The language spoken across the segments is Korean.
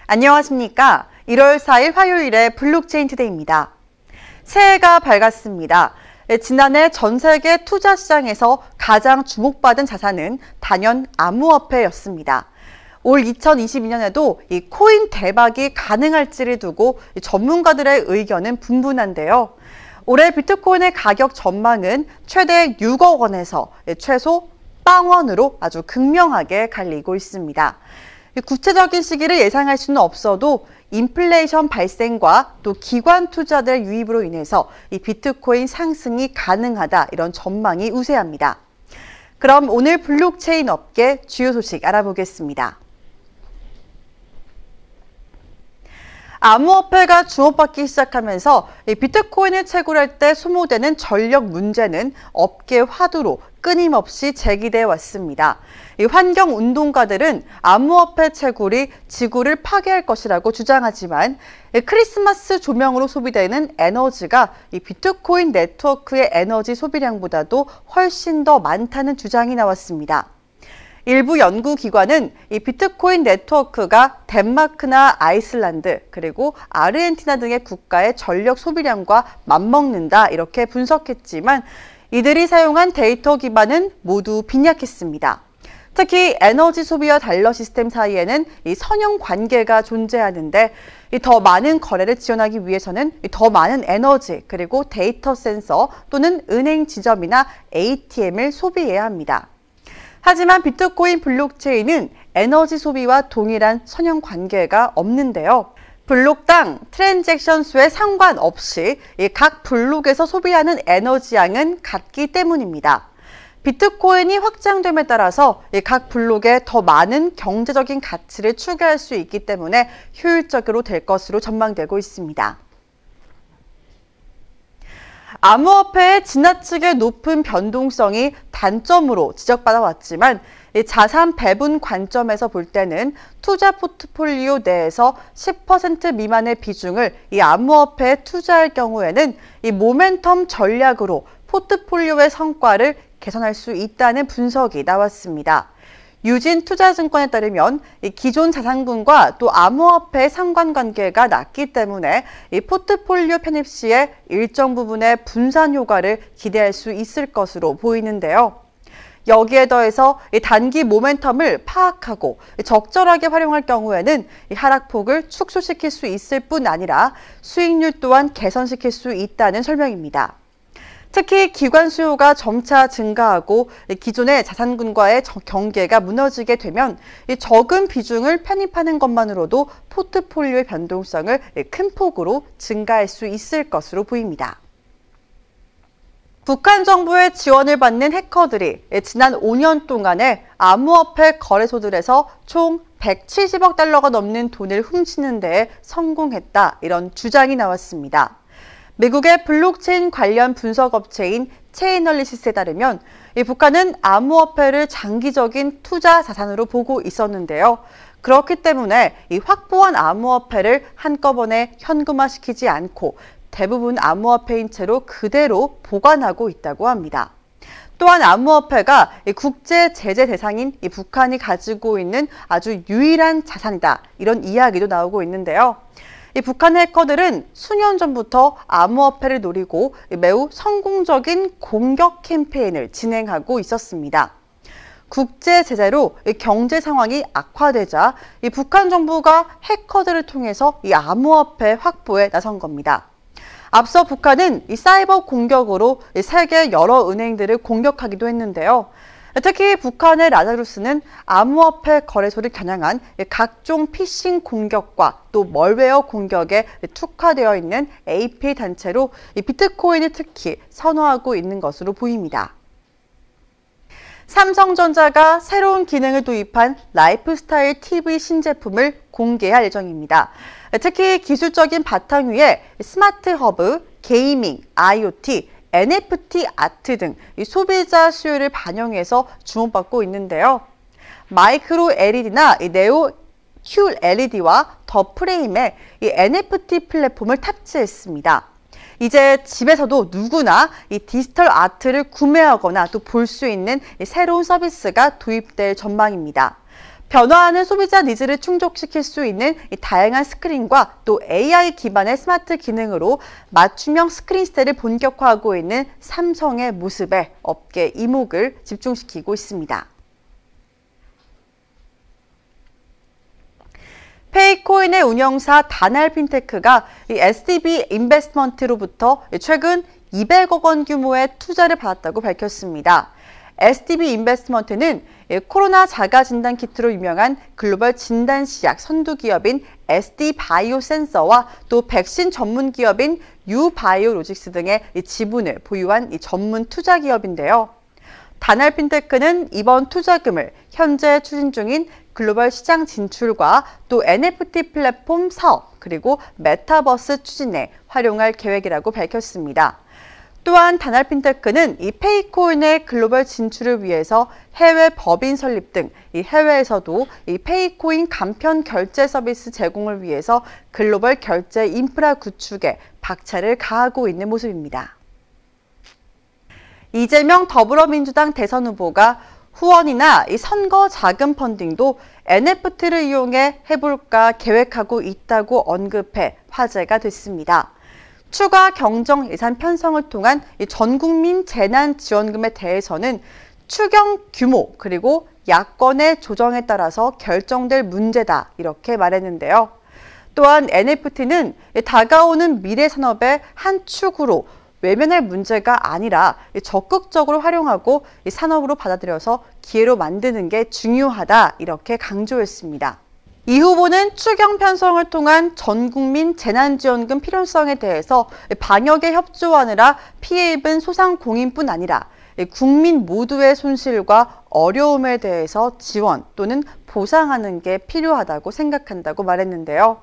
안녕하십니까. 1월 4일 화요일의 블록체인 투데이입니다. 새해가 밝았습니다. 지난해 전 세계 투자 시장에서 가장 주목받은 자산은 단연 암호화폐였습니다. 올 2022년에도 이 코인 대박이 가능할지를 두고 전문가들의 의견은 분분한데요. 올해 비트코인의 가격 전망은 최대 6억 원에서 최소 0원으로 아주 극명하게 갈리고 있습니다. 구체적인 시기를 예상할 수는 없어도 인플레이션 발생과 또 기관 투자들 유입으로 인해서 이 비트코인 상승이 가능하다, 이런 전망이 우세합니다. 그럼 오늘 블록체인 업계 주요 소식 알아보겠습니다. 암호화폐가 주목받기 시작하면서 비트코인을 채굴할 때 소모되는 전력 문제는 업계 화두로 끊임없이 제기돼 왔습니다. 환경운동가들은 암호화폐 채굴이 지구를 파괴할 것이라고 주장하지만 크리스마스 조명으로 소비되는 에너지가 이 비트코인 네트워크의 에너지 소비량보다도 훨씬 더 많다는 주장이 나왔습니다. 일부 연구기관은 이 비트코인 네트워크가 덴마크나 아이슬란드 그리고 아르헨티나 등의 국가의 전력 소비량과 맞먹는다, 이렇게 분석했지만 이들이 사용한 데이터 기반은 모두 빈약했습니다. 특히 에너지 소비와 달러 시스템 사이에는 이 선형 관계가 존재하는데 더 많은 거래를 지원하기 위해서는 더 많은 에너지 그리고 데이터 센서 또는 은행 지점이나 ATM을 소비해야 합니다. 하지만 비트코인 블록체인은 에너지 소비와 동일한 선형 관계가 없는데요. 블록당 트랜잭션 수에 상관없이 각 블록에서 소비하는 에너지 양은 같기 때문입니다. 비트코인이 확장됨에 따라서 각 블록에 더 많은 경제적인 가치를 추가할 수 있기 때문에 효율적으로 될 것으로 전망되고 있습니다. 암호화폐의 지나치게 높은 변동성이 단점으로 지적받아 왔지만 자산 배분 관점에서 볼 때는 투자 포트폴리오 내에서 10% 미만의 비중을 이 암호화폐에 투자할 경우에는 이 모멘텀 전략으로 포트폴리오의 성과를 개선할 수 있다는 분석이 나왔습니다. 유진 투자증권에 따르면 기존 자산군과 또 암호화폐의 상관관계가 낮기 때문에 이 포트폴리오 편입 시에 일정 부분의 분산 효과를 기대할 수 있을 것으로 보이는데요. 여기에 더해서 단기 모멘텀을 파악하고 적절하게 활용할 경우에는 하락폭을 축소시킬 수 있을 뿐 아니라 수익률 또한 개선시킬 수 있다는 설명입니다. 특히 기관 수요가 점차 증가하고 기존의 자산군과의 경계가 무너지게 되면 적은 비중을 편입하는 것만으로도 포트폴리오의 변동성을 큰 폭으로 증가할 수 있을 것으로 보입니다. 북한 정부의 지원을 받는 해커들이 지난 5년 동안에 암호화폐 거래소들에서 총 170억 달러가 넘는 돈을 훔치는 데 성공했다, 이런 주장이 나왔습니다. 미국의 블록체인 관련 분석업체인 체이널리시스에 따르면 북한은 암호화폐를 장기적인 투자 자산으로 보고 있었는데요. 그렇기 때문에 이 확보한 암호화폐를 한꺼번에 현금화시키지 않고 대부분 암호화폐인 채로 그대로 보관하고 있다고 합니다. 또한 암호화폐가 국제 제재 대상인 북한이 가지고 있는 아주 유일한 자산이다, 이런 이야기도 나오고 있는데요. 이 북한 해커들은 수년 전부터 암호화폐를 노리고 매우 성공적인 공격 캠페인을 진행하고 있었습니다. 국제 제재로 경제 상황이 악화되자 이 북한 정부가 해커들을 통해서 이 암호화폐 확보에 나선 겁니다. 앞서 북한은 이 사이버 공격으로 세계 여러 은행들을 공격하기도 했는데요. 특히 북한의 라자루스는 암호화폐 거래소를 겨냥한 각종 피싱 공격과 또 멀웨어 공격에 특화되어 있는 APA 단체로 비트코인을 특히 선호하고 있는 것으로 보입니다. 삼성전자가 새로운 기능을 도입한 라이프스타일 TV 신제품을 공개할 예정입니다. 특히 기술적인 바탕 위에 스마트 허브, 게이밍, IoT, NFT 아트 등 소비자 수요를 반영해서 주목받고 있는데요. 마이크로 LED나 네오 QLED와 더 프레임에 NFT 플랫폼을 탑재했습니다. 이제 집에서도 누구나 이 디지털 아트를 구매하거나 또 볼 수 있는 새로운 서비스가 도입될 전망입니다. 변화하는 소비자 니즈를 충족시킬 수 있는 다양한 스크린과 또 AI 기반의 스마트 기능으로 맞춤형 스크린 시대를 본격화하고 있는 삼성의 모습에 업계 이목을 집중시키고 있습니다. 페이코인의 운영사 다날 핀테크가 SDB 인베스트먼트로부터 최근 200억 원 규모의 투자를 받았다고 밝혔습니다. SDB 인베스트먼트는 코로나 자가진단 키트로 유명한 글로벌 진단시약 선두기업인 SD바이오센서와 또 백신 전문 기업인 유바이오로직스 등의 지분을 보유한 전문 투자 기업인데요. 다날 핀테크는 이번 투자금을 현재 추진 중인 글로벌 시장 진출과 또 NFT 플랫폼 사업 그리고 메타버스 추진에 활용할 계획이라고 밝혔습니다. 또한 다날 핀테크는 이 페이코인의 글로벌 진출을 위해서 해외 법인 설립 등 이 해외에서도 이 페이코인 간편 결제 서비스 제공을 위해서 글로벌 결제 인프라 구축에 박차를 가하고 있는 모습입니다. 이재명 더불어민주당 대선 후보가 후원이나 이 선거 자금 펀딩도 NFT를 이용해 해볼까 계획하고 있다고 언급해 화제가 됐습니다. 추가 경정 예산 편성을 통한 전국민 재난지원금에 대해서는 추경 규모 그리고 야권의 조정에 따라서 결정될 문제다 이렇게 말했는데요. 또한 NFT는 다가오는 미래 산업의 한 축으로 외면할 문제가 아니라 적극적으로 활용하고 산업으로 받아들여서 기회로 만드는 게 중요하다 이렇게 강조했습니다. 이 후보는 추경 편성을 통한 전국민 재난지원금 필요성에 대해서 방역에 협조하느라 피해 입은 소상공인뿐 아니라 국민 모두의 손실과 어려움에 대해서 지원 또는 보상하는 게 필요하다고 생각한다고 말했는데요.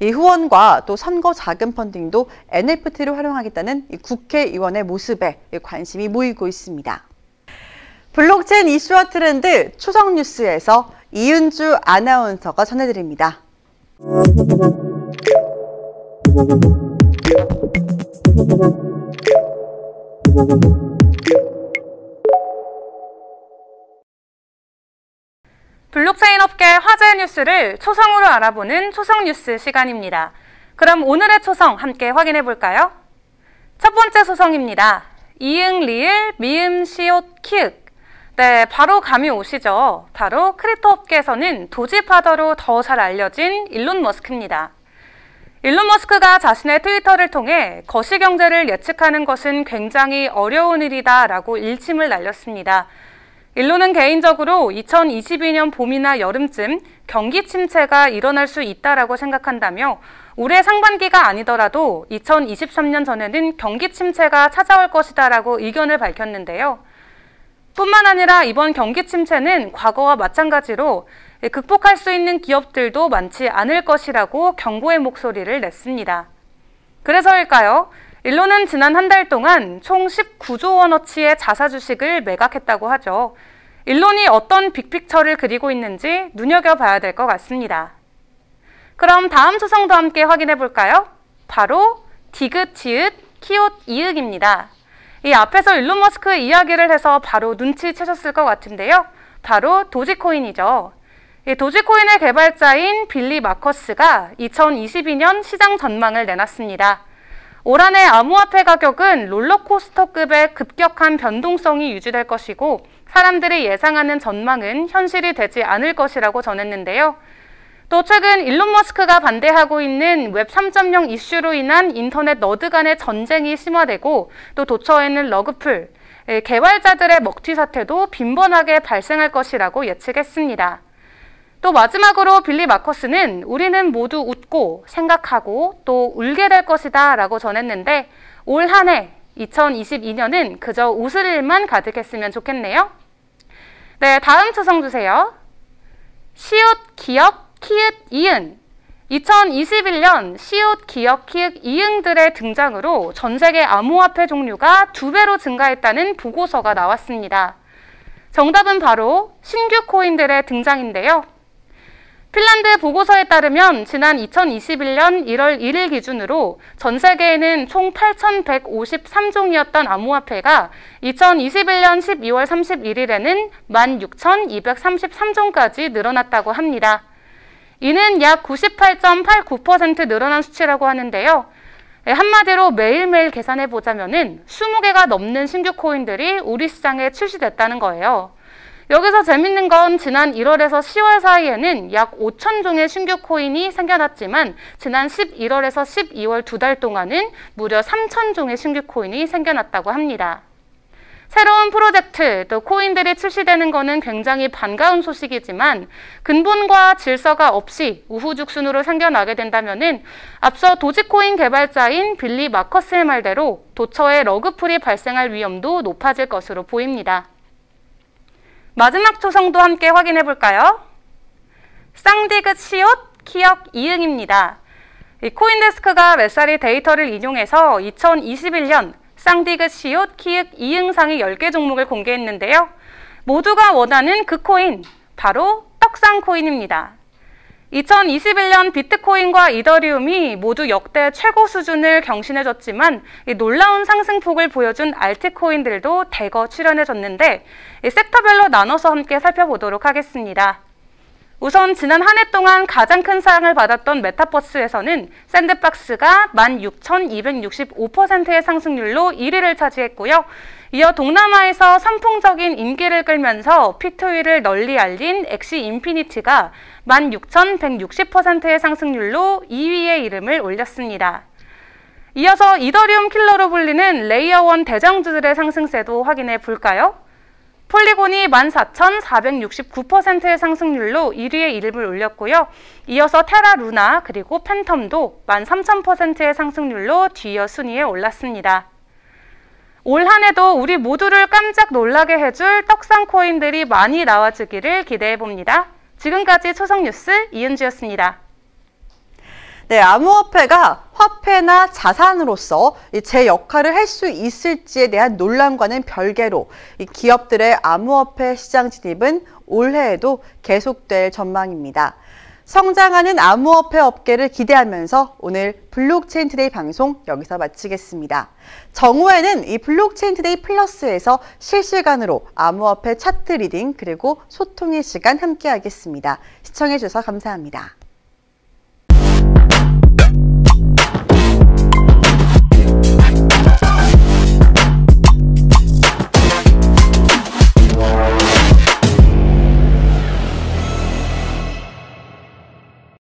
이 후원과 또 선거 자금 펀딩도 NFT를 활용하겠다는 국회의원의 모습에 관심이 모이고 있습니다. 블록체인 이슈와 트렌드 초성 뉴스에서 이은주 아나운서가 전해드립니다. 블록체인 업계 화제 뉴스를 초성으로 알아보는 초성 뉴스 시간입니다. 그럼 오늘의 초성 함께 확인해 볼까요? 첫 번째 소성입니다. 이응, 리을, 미음, 시옷, 키읔. 네, 바로 감이 오시죠? 바로 크립토 업계에서는 도지파더로 더 잘 알려진 일론 머스크입니다. 일론 머스크가 자신의 트위터를 통해 거시경제를 예측하는 것은 굉장히 어려운 일이다 라고 일침을 날렸습니다. 일론은 개인적으로 2022년 봄이나 여름쯤 경기 침체가 일어날 수 있다라고 생각한다며 올해 상반기가 아니더라도 2023년 전에는 경기 침체가 찾아올 것이다라고 의견을 밝혔는데요. 뿐만 아니라 이번 경기 침체는 과거와 마찬가지로 극복할 수 있는 기업들도 많지 않을 것이라고 경고의 목소리를 냈습니다. 그래서일까요? 일론은 지난 한 달 동안 총 19조 원어치의 자사 주식을 매각했다고 하죠. 일론이 어떤 빅픽처를 그리고 있는지 눈여겨봐야 될 것 같습니다. 그럼 다음 소성도 함께 확인해 볼까요? 바로 디귿, 지읒, 키옷, 이윽입니다. 이 앞에서 일론 머스크 이야기를 해서 바로 눈치채셨을 것 같은데요. 바로 도지코인이죠. 이 도지코인의 개발자인 빌리 마커스가 2022년 시장 전망을 내놨습니다. 올 한 해 암호화폐 가격은 롤러코스터급의 급격한 변동성이 유지될 것이고 사람들이 예상하는 전망은 현실이 되지 않을 것이라고 전했는데요. 또 최근 일론 머스크가 반대하고 있는 웹 3.0 이슈로 인한 인터넷 너드 간의 전쟁이 심화되고 또 도처에는 러그풀, 개발자들의 먹튀 사태도 빈번하게 발생할 것이라고 예측했습니다. 또 마지막으로 빌리 마커스는 우리는 모두 웃고 생각하고 또 울게 될 것이다 라고 전했는데 올 한 해 2022년은 그저 웃을 일만 가득했으면 좋겠네요. 네, 다음 초성 주세요. 시옷, 기역, 키읔, 이은. 2021년 시옷, 기역, 키읔, 이응들의 등장으로 전 세계 암호화폐 종류가 2배로 증가했다는 보고서가 나왔습니다. 정답은 바로 신규 코인들의 등장인데요. 핀란드 보고서에 따르면 지난 2021년 1월 1일 기준으로 전 세계에는 총 8,153종이었던 암호화폐가 2021년 12월 31일에는 16,233종까지 늘어났다고 합니다. 이는 약 98.89% 늘어난 수치라고 하는데요. 한마디로 매일매일 계산해 보자면은 20개가 넘는 신규 코인들이 우리 시장에 출시됐다는 거예요. 여기서 재밌는 건 지난 1월에서 10월 사이에는 약 5,000종의 신규 코인이 생겨났지만 지난 11월에서 12월 2달 동안은 무려 3,000종의 신규 코인이 생겨났다고 합니다. 새로운 프로젝트, 또 코인들이 출시되는 것은 굉장히 반가운 소식이지만 근본과 질서가 없이 우후죽순으로 생겨나게 된다면은 앞서 도지코인 개발자인 빌리 마커스의 말대로 도처에 러그풀이 발생할 위험도 높아질 것으로 보입니다. 마지막 초성도 함께 확인해 볼까요? 쌍디귿 시옷, 키역, 이응입니다. 이 코인데스크가 몇 살이 데이터를 인용해서 2021년 쌍디귿 시옷, 키읔, 이응 상위 10개 종목을 공개했는데요. 모두가 원하는 그 코인, 바로 떡상코인입니다. 2021년 비트코인과 이더리움이 모두 역대 최고 수준을 경신해줬지만 놀라운 상승폭을 보여준 알트코인들도 대거 출연해줬는데 섹터별로 나눠서 함께 살펴보도록 하겠습니다. 우선 지난 한 해 동안 가장 큰 사랑을 받았던 메타버스에서는 샌드박스가 16,265%의 상승률로 1위를 차지했고요. 이어 동남아에서 선풍적인 인기를 끌면서 P2E를 널리 알린 엑시 인피니티가 16,160%의 상승률로 2위의 이름을 올렸습니다. 이어서 이더리움 킬러로 불리는 레이어1 대장주들의 상승세도 확인해 볼까요? 폴리곤이 14,469%의 상승률로 1위의 이름을 올렸고요. 이어서 테라 루나 그리고 팬텀도 13,000%의 상승률로 뒤이어 순위에 올랐습니다. 올 한 해도 우리 모두를 깜짝 놀라게 해줄 떡상 코인들이 많이 나와주기를 기대해봅니다. 지금까지 초성뉴스 이은주였습니다. 네, 암호화폐가 화폐나 자산으로서 제 역할을 할 수 있을지에 대한 논란과는 별개로 이 기업들의 암호화폐 시장 진입은 올해에도 계속될 전망입니다. 성장하는 암호화폐 업계를 기대하면서 오늘 블록체인 투데이 방송 여기서 마치겠습니다. 정오에는 이 블록체인 투데이 플러스에서 실시간으로 암호화폐 차트 리딩 그리고 소통의 시간 함께 하겠습니다. 시청해 주셔서 감사합니다.